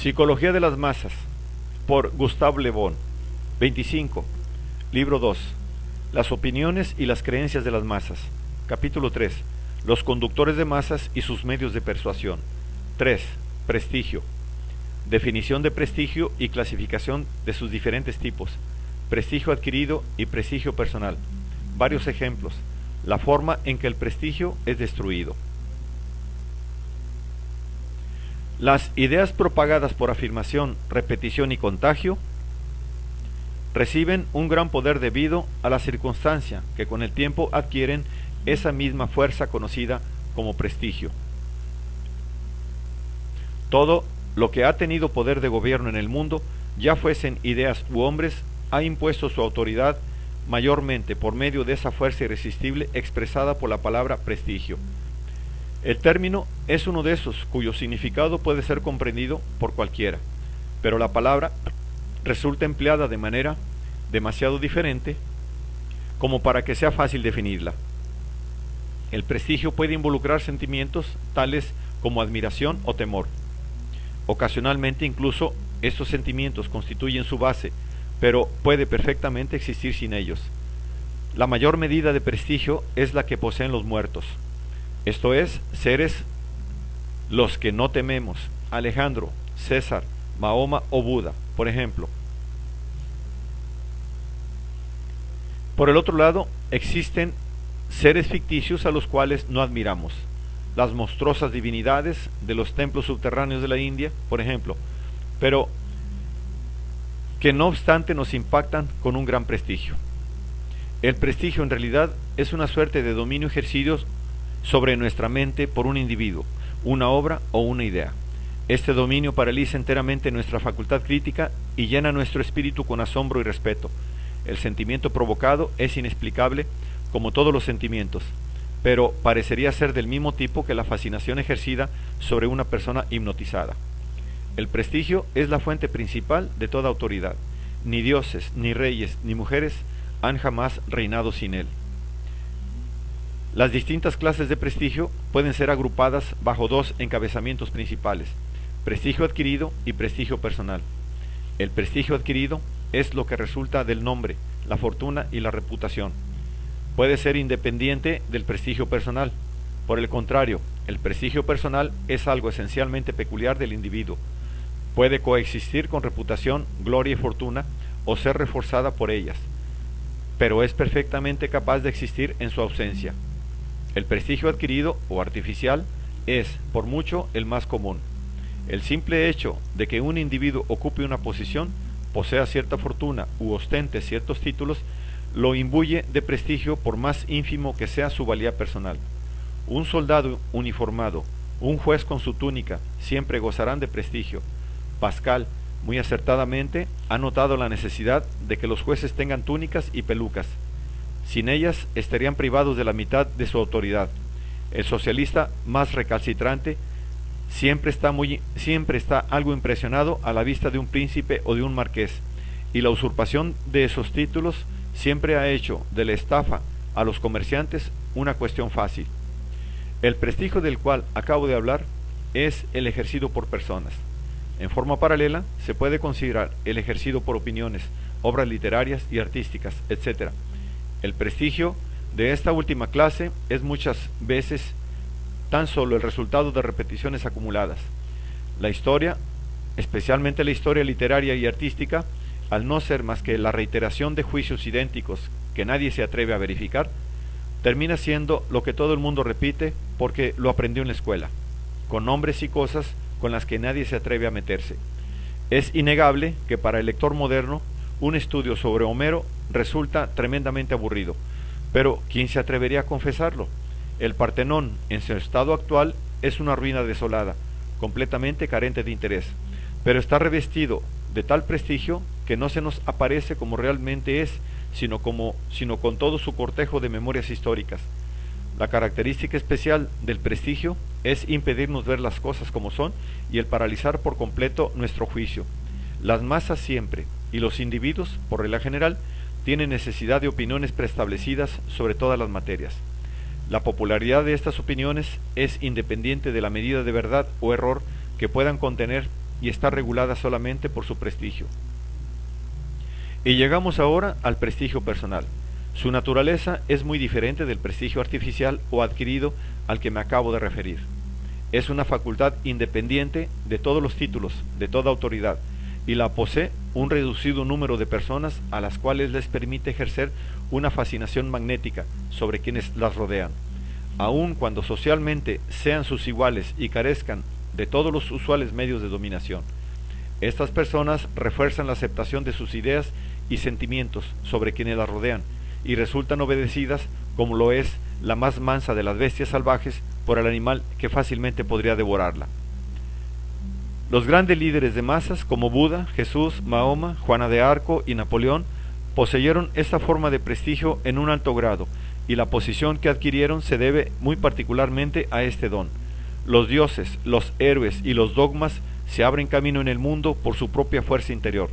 Psicología de las masas, por Gustave Le Bon. 25. Libro 2. Las opiniones y las creencias de las masas. Capítulo 3. Los conductores de masas y sus medios de persuasión. 3. Prestigio. Definición de prestigio y clasificación de sus diferentes tipos. Prestigio adquirido y prestigio personal. Varios ejemplos. La forma en que el prestigio es destruido. Las ideas propagadas por afirmación, repetición y contagio reciben un gran poder debido a la circunstancia que con el tiempo adquieren esa misma fuerza conocida como prestigio. Todo lo que ha tenido poder de gobierno en el mundo, ya fuesen ideas u hombres, ha impuesto su autoridad mayormente por medio de esa fuerza irresistible expresada por la palabra prestigio. El término es uno de esos cuyo significado puede ser comprendido por cualquiera, pero la palabra resulta empleada de manera demasiado diferente como para que sea fácil definirla. El prestigio puede involucrar sentimientos tales como admiración o temor. Ocasionalmente incluso estos sentimientos constituyen su base, pero puede perfectamente existir sin ellos. La mayor medida de prestigio es la que poseen los muertos. Esto es, seres los que no tememos, Alejandro, César, Mahoma o Buda, por ejemplo. Por el otro lado, existen seres ficticios a los cuales no admiramos. Las monstruosas divinidades de los templos subterráneos de la India, por ejemplo, pero que no obstante nos impactan con un gran prestigio. El prestigio en realidad es una suerte de dominio ejercido sobre nuestra mente por un individuo, una obra o una idea. Este dominio paraliza enteramente nuestra facultad crítica y llena nuestro espíritu con asombro y respeto. El sentimiento provocado es inexplicable como todos los sentimientos, pero parecería ser del mismo tipo que la fascinación ejercida sobre una persona hipnotizada. El prestigio es la fuente principal de toda autoridad. Ni dioses, ni reyes, ni mujeres han jamás reinado sin él. Las distintas clases de prestigio pueden ser agrupadas bajo dos encabezamientos principales: prestigio adquirido y prestigio personal. El prestigio adquirido es lo que resulta del nombre, la fortuna y la reputación. Puede ser independiente del prestigio personal. Por el contrario, el prestigio personal es algo esencialmente peculiar del individuo. Puede coexistir con reputación, gloria y fortuna o ser reforzada por ellas, pero es perfectamente capaz de existir en su ausencia. El prestigio adquirido o artificial es, por mucho, el más común. El simple hecho de que un individuo ocupe una posición, posea cierta fortuna u ostente ciertos títulos, lo imbuye de prestigio por más ínfimo que sea su valía personal. Un soldado uniformado, un juez con su túnica, siempre gozarán de prestigio. Pascal, muy acertadamente, ha notado la necesidad de que los jueces tengan túnicas y pelucas. Sin ellas estarían privados de la mitad de su autoridad. El socialista más recalcitrante siempre está algo impresionado a la vista de un príncipe o de un marqués, y la usurpación de esos títulos siempre ha hecho de la estafa a los comerciantes una cuestión fácil. El prestigio del cual acabo de hablar es el ejercido por personas. En forma paralela se puede considerar el ejercido por opiniones, obras literarias y artísticas, etc. El prestigio de esta última clase es muchas veces tan solo el resultado de repeticiones acumuladas. La historia, especialmente la historia literaria y artística, al no ser más que la reiteración de juicios idénticos que nadie se atreve a verificar, termina siendo lo que todo el mundo repite porque lo aprendió en la escuela, con nombres y cosas con las que nadie se atreve a meterse. Es innegable que para el lector moderno un estudio sobre Homero resulta tremendamente aburrido, pero ¿quién se atrevería a confesarlo? El Partenón, en su estado actual, es una ruina desolada, completamente carente de interés, pero está revestido de tal prestigio que no se nos aparece como realmente es, sino con todo su cortejo de memorias históricas. La característica especial del prestigio es impedirnos ver las cosas como son y el paralizar por completo nuestro juicio. Las masas siempre, y los individuos, por regla general, tienen necesidad de opiniones preestablecidas sobre todas las materias. La popularidad de estas opiniones es independiente de la medida de verdad o error que puedan contener y está regulada solamente por su prestigio. Y llegamos ahora al prestigio personal. Su naturaleza es muy diferente del prestigio artificial o adquirido al que me acabo de referir. Es una facultad independiente de todos los títulos, de toda autoridad, y la posee un reducido número de personas a las cuales les permite ejercer una fascinación magnética sobre quienes las rodean, aun cuando socialmente sean sus iguales y carezcan de todos los usuales medios de dominación. Estas personas refuerzan la aceptación de sus ideas y sentimientos sobre quienes las rodean y resultan obedecidas, como lo es la más mansa de las bestias salvajes, por el animal que fácilmente podría devorarla. Los grandes líderes de masas como Buda, Jesús, Mahoma, Juana de Arco y Napoleón poseyeron esta forma de prestigio en un alto grado, y la posición que adquirieron se debe muy particularmente a este don. Los dioses, los héroes y los dogmas se abren camino en el mundo por su propia fuerza interior.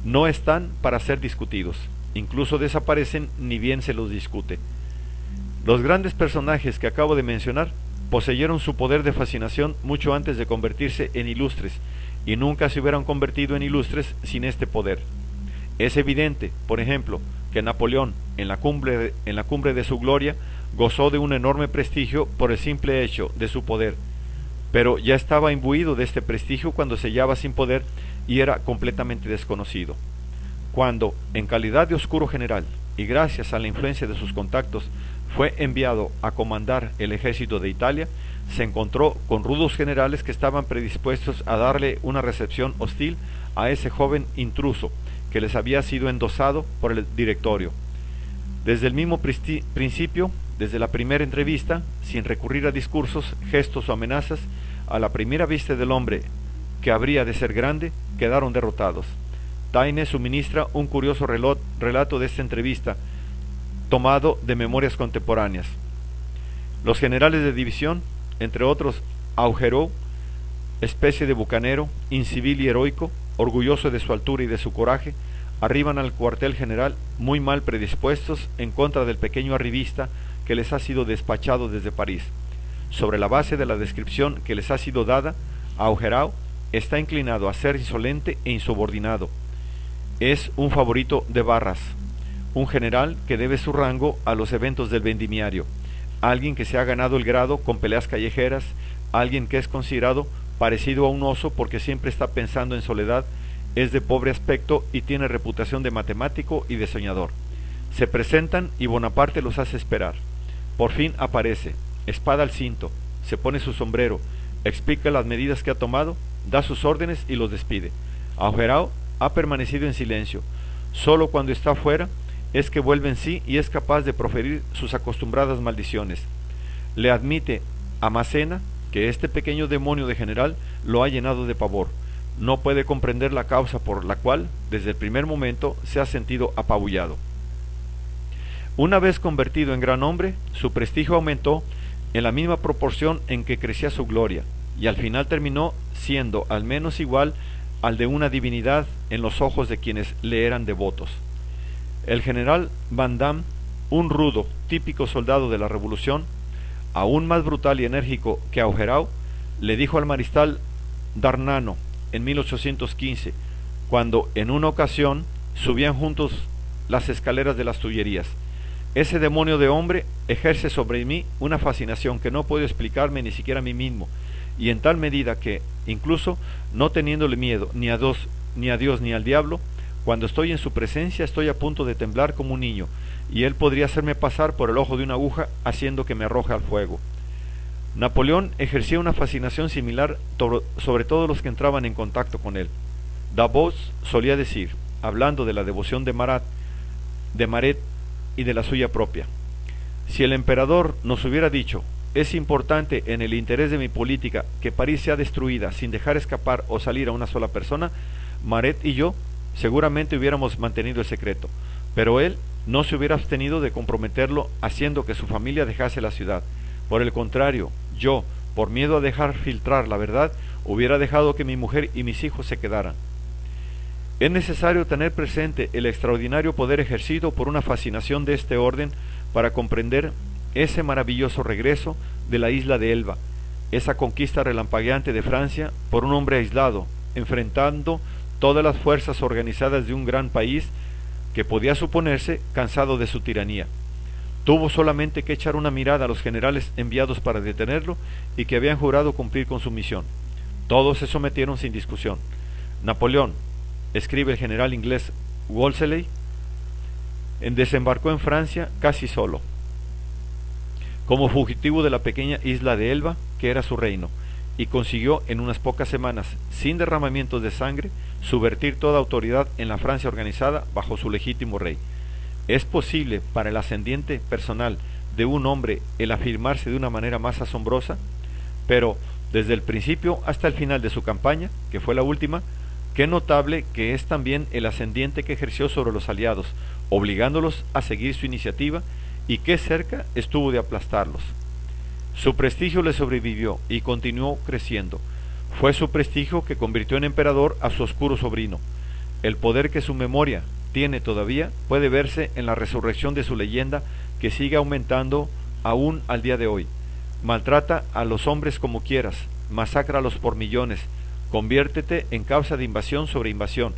No están para ser discutidos, incluso desaparecen ni bien se los discute. Los grandes personajes que acabo de mencionar poseyeron su poder de fascinación mucho antes de convertirse en ilustres, y nunca se hubieran convertido en ilustres sin este poder. Es evidente, por ejemplo, que Napoleón, en la cumbre de su gloria, gozó de un enorme prestigio por el simple hecho de su poder, pero ya estaba imbuido de este prestigio cuando se hallaba sin poder y era completamente desconocido. Cuando, en calidad de oscuro general, y gracias a la influencia de sus contactos, fue enviado a comandar el ejército de Italia, se encontró con rudos generales que estaban predispuestos a darle una recepción hostil a ese joven intruso que les había sido endosado por el directorio. Desde el mismo principio, desde la primera entrevista, sin recurrir a discursos, gestos o amenazas, a la primera vista del hombre que habría de ser grande, quedaron derrotados. Taine suministra un curioso relato de esta entrevista, tomado de memorias contemporáneas. Los generales de división, entre otros Augereau, especie de bucanero, incivil y heroico, orgulloso de su altura y de su coraje, arriban al cuartel general muy mal predispuestos en contra del pequeño arribista que les ha sido despachado desde París. Sobre la base de la descripción que les ha sido dada, Augereau está inclinado a ser insolente e insubordinado. Es un favorito de Barras, un general que debe su rango a los eventos del vendimiario, alguien que se ha ganado el grado con peleas callejeras, alguien que es considerado parecido a un oso porque siempre está pensando en soledad, es de pobre aspecto y tiene reputación de matemático y de soñador. Se presentan y Bonaparte los hace esperar. Por fin aparece, espada al cinto, se pone su sombrero, explica las medidas que ha tomado, da sus órdenes y los despide. Augereau ha permanecido en silencio. Solo cuando está fuera es que vuelve en sí y es capaz de proferir sus acostumbradas maldiciones. Le admite a Massena que este pequeño demonio de general lo ha llenado de pavor. No puede comprender la causa por la cual, desde el primer momento, se ha sentido apabullado. Una vez convertido en gran hombre, su prestigio aumentó en la misma proporción en que crecía su gloria, y al final terminó siendo al menos igual al de una divinidad en los ojos de quienes le eran devotos. El general Vandamme, un rudo, típico soldado de la Revolución, aún más brutal y enérgico que Augereau, le dijo al mariscal Darnano en 1815, cuando en una ocasión subían juntos las escaleras de las Tullerías: ese demonio de hombre ejerce sobre mí una fascinación que no puedo explicarme ni siquiera a mí mismo, y en tal medida que, incluso no teniéndole miedo ni a Dios ni al diablo, cuando estoy en su presencia estoy a punto de temblar como un niño, y él podría hacerme pasar por el ojo de una aguja haciendo que me arroje al fuego. Napoleón ejercía una fascinación similar sobre todos los que entraban en contacto con él. Davout solía decir, hablando de la devoción de Maret y de la suya propia: si el emperador nos hubiera dicho, es importante en el interés de mi política que París sea destruida sin dejar escapar o salir a una sola persona, Maret y yo seguramente hubiéramos mantenido el secreto, pero él no se hubiera abstenido de comprometerlo haciendo que su familia dejase la ciudad. Por el contrario, yo, por miedo a dejar filtrar la verdad, hubiera dejado que mi mujer y mis hijos se quedaran. Es necesario tener presente el extraordinario poder ejercido por una fascinación de este orden para comprender ese maravilloso regreso de la isla de Elba, esa conquista relampagueante de Francia por un hombre aislado, enfrentando todas las fuerzas organizadas de un gran país que podía suponerse cansado de su tiranía. Tuvo solamente que echar una mirada a los generales enviados para detenerlo y que habían jurado cumplir con su misión. Todos se sometieron sin discusión. Napoleón, escribe el general inglés Wolseley, desembarcó en Francia casi solo, como fugitivo de la pequeña isla de Elba, que era su reino, y consiguió en unas pocas semanas, sin derramamientos de sangre, subvertir toda autoridad en la Francia organizada bajo su legítimo rey. ¿Es posible para el ascendiente personal de un hombre el afirmarse de una manera más asombrosa? Pero, desde el principio hasta el final de su campaña, que fue la última, qué notable que es también el ascendiente que ejerció sobre los aliados, obligándolos a seguir su iniciativa, y qué cerca estuvo de aplastarlos. Su prestigio le sobrevivió y continuó creciendo. Fue su prestigio que convirtió en emperador a su oscuro sobrino. El poder que su memoria tiene todavía puede verse en la resurrección de su leyenda, que sigue aumentando aún al día de hoy. Maltrata a los hombres como quieras, masácralos por millones, conviértete en causa de invasión sobre invasión.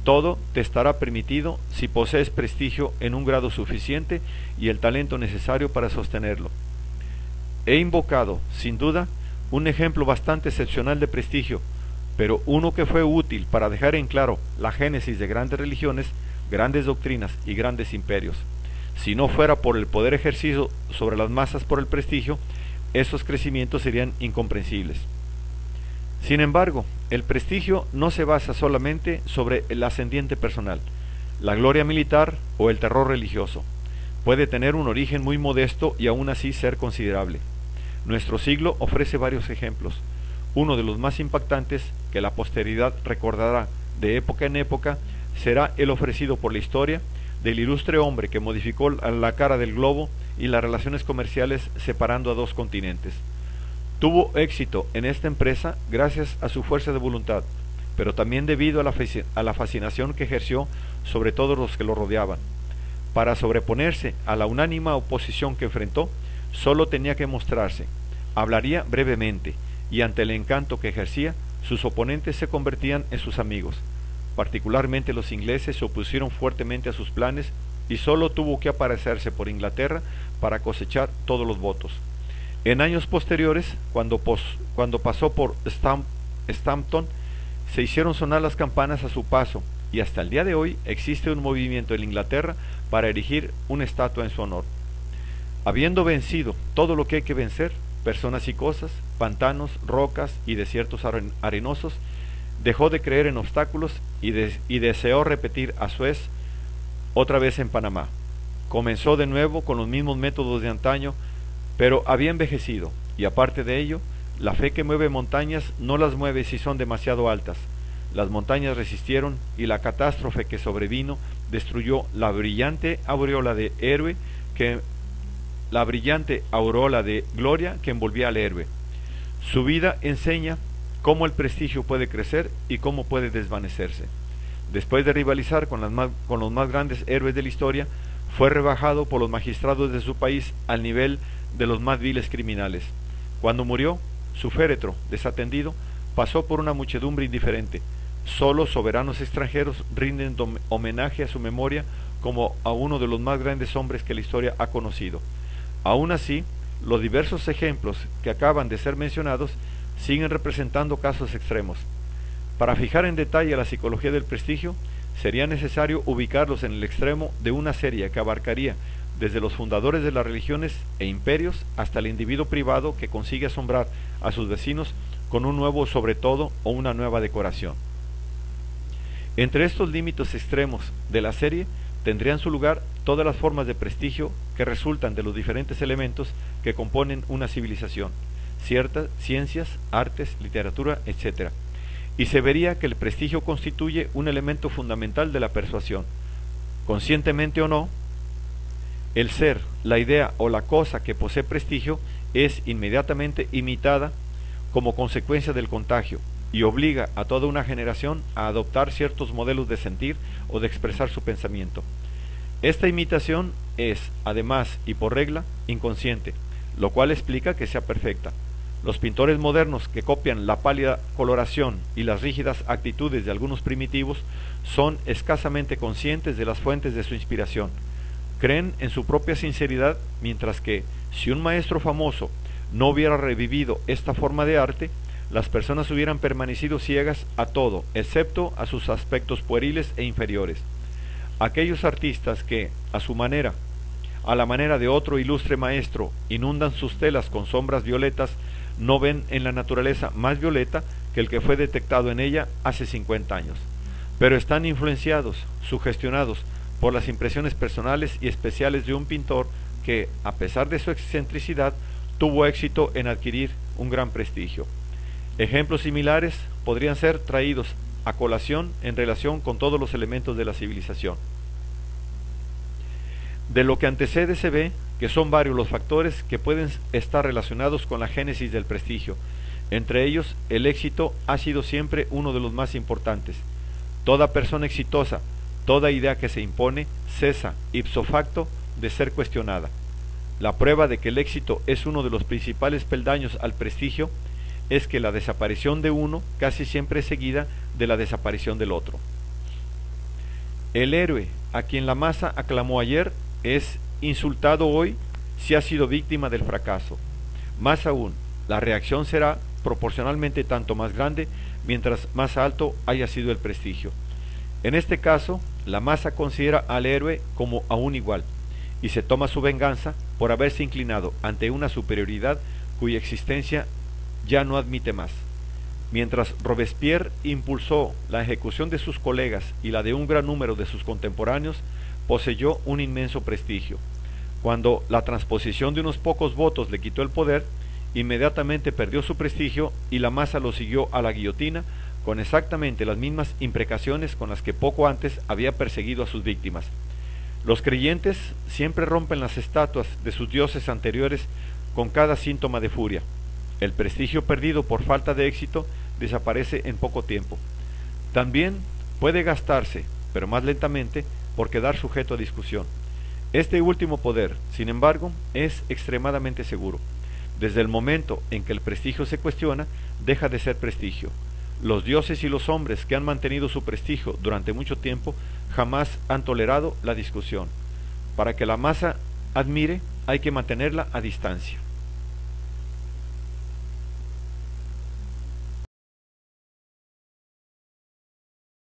Todo te estará permitido si posees prestigio en un grado suficiente y el talento necesario para sostenerlo. He invocado, sin duda, un ejemplo bastante excepcional de prestigio, pero uno que fue útil para dejar en claro la génesis de grandes religiones, grandes doctrinas y grandes imperios. Si no fuera por el poder ejercido sobre las masas por el prestigio, esos crecimientos serían incomprensibles. Sin embargo, el prestigio no se basa solamente sobre el ascendiente personal, la gloria militar o el terror religioso. Puede tener un origen muy modesto y aún así ser considerable. Nuestro siglo ofrece varios ejemplos. Uno de los más impactantes, que la posteridad recordará de época en época, será el ofrecido por la historia del ilustre hombre que modificó la cara del globo y las relaciones comerciales separando a dos continentes. Tuvo éxito en esta empresa gracias a su fuerza de voluntad, pero también debido a la fascinación que ejerció sobre todos los que lo rodeaban. Para sobreponerse a la unánime oposición que enfrentó, solo tenía que mostrarse, hablaría brevemente, y ante el encanto que ejercía, sus oponentes se convertían en sus amigos. Particularmente los ingleses se opusieron fuertemente a sus planes y solo tuvo que aparecerse por Inglaterra para cosechar todos los votos. En años posteriores, cuando pasó por Stampton, se hicieron sonar las campanas a su paso, y hasta el día de hoy existe un movimiento en Inglaterra para erigir una estatua en su honor. Habiendo vencido todo lo que hay que vencer, personas y cosas, pantanos, rocas y desiertos arenosos, dejó de creer en obstáculos y deseó repetir a Suez otra vez en Panamá. Comenzó de nuevo con los mismos métodos de antaño, pero había envejecido, y aparte de ello, la fe que mueve montañas no las mueve si son demasiado altas. Las montañas resistieron y la catástrofe que sobrevino destruyó la brillante aureola de gloria que envolvía al héroe. Su vida enseña cómo el prestigio puede crecer y cómo puede desvanecerse. Después de rivalizar con los más grandes héroes de la historia, fue rebajado por los magistrados de su país al nivel de los más viles criminales. Cuando murió, su féretro, desatendido, pasó por una muchedumbre indiferente. Solo soberanos extranjeros rinden homenaje a su memoria como a uno de los más grandes hombres que la historia ha conocido. Aún así, los diversos ejemplos que acaban de ser mencionados siguen representando casos extremos. Para fijar en detalle la psicología del prestigio, sería necesario ubicarlos en el extremo de una serie que abarcaría desde los fundadores de las religiones e imperios hasta el individuo privado que consigue asombrar a sus vecinos con un nuevo sobretodo o una nueva decoración. Entre estos límites extremos de la serie tendrían su lugar todas las formas de prestigio que resultan de los diferentes elementos que componen una civilización, ciencias, artes, literatura, etc. Y se vería que el prestigio constituye un elemento fundamental de la persuasión. Conscientemente o no, el ser, la idea o la cosa que posee prestigio es inmediatamente imitada como consecuencia del contagio y obliga a toda una generación a adoptar ciertos modelos de sentir o de expresar su pensamiento. Esta imitación es, además y por regla, inconsciente, lo cual explica que sea perfecta. Los pintores modernos que copian la pálida coloración y las rígidas actitudes de algunos primitivos son escasamente conscientes de las fuentes de su inspiración. Creen en su propia sinceridad, mientras que, si un maestro famoso no hubiera revivido esta forma de arte, las personas hubieran permanecido ciegas a todo, excepto a sus aspectos pueriles e inferiores. Aquellos artistas que, a su manera, a la manera de otro ilustre maestro, inundan sus telas con sombras violetas, no ven en la naturaleza más violeta que el que fue detectado en ella hace 50 años. Pero están influenciados, sugestionados por las impresiones personales y especiales de un pintor que, a pesar de su excentricidad, tuvo éxito en adquirir un gran prestigio. Ejemplos similares podrían ser traídos a colación en relación con todos los elementos de la civilización. De lo que antecede se ve que son varios los factores que pueden estar relacionados con la génesis del prestigio. Entre ellos, el éxito ha sido siempre uno de los más importantes. Toda persona exitosa, toda idea que se impone, cesa ipso facto de ser cuestionada. La prueba de que el éxito es uno de los principales peldaños al prestigio es que la desaparición de uno casi siempre es seguida de la desaparición del otro. El héroe a quien la masa aclamó ayer es insultado hoy si ha sido víctima del fracaso. Más aún, la reacción será proporcionalmente tanto más grande mientras más alto haya sido el prestigio. En este caso, la masa considera al héroe como a un igual y se toma su venganza por haberse inclinado ante una superioridad cuya existencia ya no admite más. Mientras Robespierre impulsó la ejecución de sus colegas y la de un gran número de sus contemporáneos, poseyó un inmenso prestigio. Cuando la transposición de unos pocos votos le quitó el poder, inmediatamente perdió su prestigio y la masa lo siguió a la guillotina con exactamente las mismas imprecaciones con las que poco antes había perseguido a sus víctimas. Los creyentes siempre rompen las estatuas de sus dioses anteriores con cada síntoma de furia. El prestigio perdido por falta de éxito desaparece en poco tiempo. También puede gastarse, pero más lentamente, por quedar sujeto a discusión. Este último poder, sin embargo, es extremadamente seguro. Desde el momento en que el prestigio se cuestiona, deja de ser prestigio. Los dioses y los hombres que han mantenido su prestigio durante mucho tiempo jamás han tolerado la discusión. Para que la masa admire, hay que mantenerla a distancia.